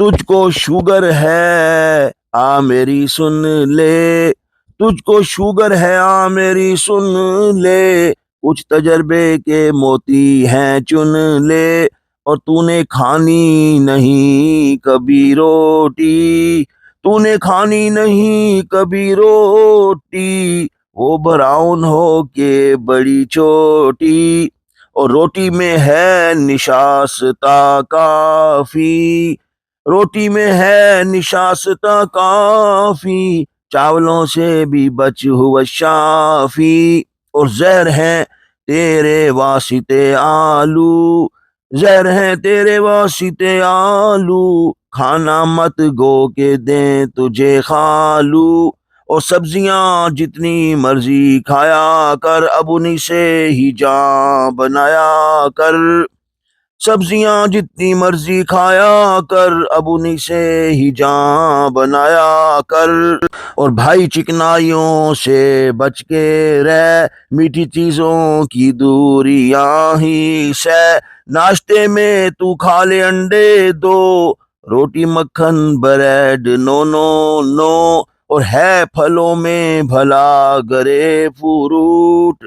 تجھ کو شوگر ہے آ میری سن لے، تجھ کو شوگر ہے آ میری سن لے، کچھ تجربے کے موتی ہیں چن لے، اور تو نے کھانی نہیں کبھی روٹی، تو نے کھانی نہیں کبھی روٹی، وہ براؤن ہو کے بڑی چھوٹی، اور روٹی میں ہے نشاستہ کافی، روٹی میں ہے نشاستہ کافی، چاولوں سے بھی بچ ہوا شافی، اور زہر ہے تیرے واسطے آلو، زہر ہے تیرے واسطے آلو، کھانا مت گو کے دیں تجھے خالو، اور سبزیاں جتنی مرضی کھایا کر، اب انہی سے ہی جان بنایا کر، سبزیاں جتنی مرضی کھایا کر، اب انہی سے ہی جان بنایا کر، اور بھائی چکنائیوں سے بچ کے رہ، میٹھی چیزوں کی دوریاں ہی سہ، ناشتے میں تو کھا لے انڈے دو، روٹی مکھن بریڈ نو نو نو، اور ہے پھلوں میں بھلا گرے فروٹ،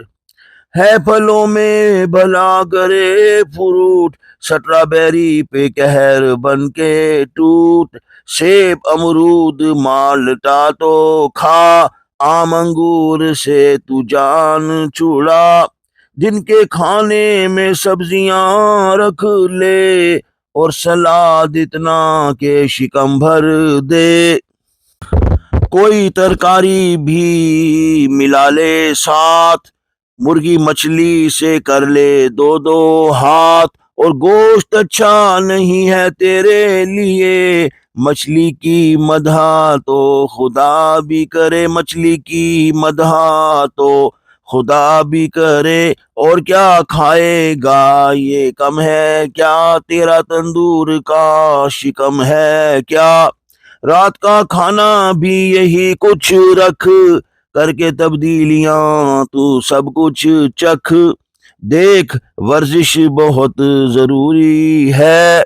ہے پھلوں میں بھلا گرے فروٹ، سٹرابیری پہ کہر بن کے ٹوٹ، سیب امرود مالٹا تو کھا، آم انگور سے تو جان چھڑا، جن کے کھانے میں سبزیاں رکھ لے، اور سلاد اتنا کہ شکم بھر دے، کوئی ترکاری بھی ملا لے ساتھ، مرغی مچھلی سے کر لے دو دو ہاتھ، اور گوشت اچھا نہیں ہے تیرے لیے، مچھلی کی مدح تو خدا بھی کرے، مچھلی کی مدح تو خدا بھی کرے، اور کیا کھائے گا یہ کم ہے کیا، تیرا تندور کا شکم ہے کیا، رات کا کھانا بھی یہی کچھ رکھ، کر کے تبدیلیاں تو سب کچھ چکھ، دیکھ ورزش بہت ضروری ہے،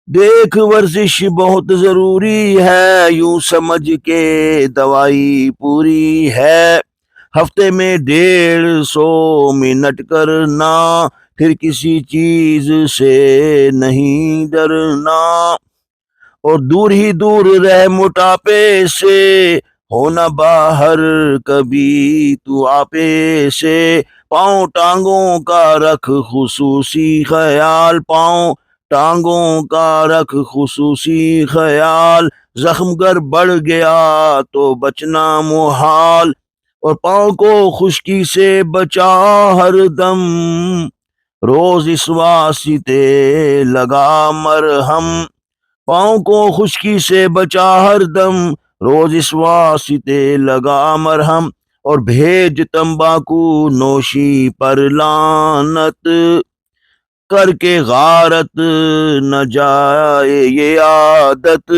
دیکھ ورزش بہت ضروری ہے، یوں سمجھ کے دوائی پوری ہے، ہفتے میں 150 منٹ کرنا، پھر کسی چیز سے نہیں ڈرنا، اور دور ہی دور رہ موٹاپے سے، ہونا باہر کبھی تو آپے سے، پاؤں ٹانگوں کا رکھ خصوصی خیال، پاؤں ٹانگوں کا رکھ خصوصی خیال، زخم گر بڑھ گیا تو بچنا محال، اور پاؤں کو خشکی سے بچا ہر دم، روز اس واسطے لگا مرہم، پاؤں کو خشکی سے بچا ہر دم، روز اس واسطے لگا مرہم، اور بھیج تمباکو نوشی پر لعنت، کر کے غارت نہ جائے یہ عادت۔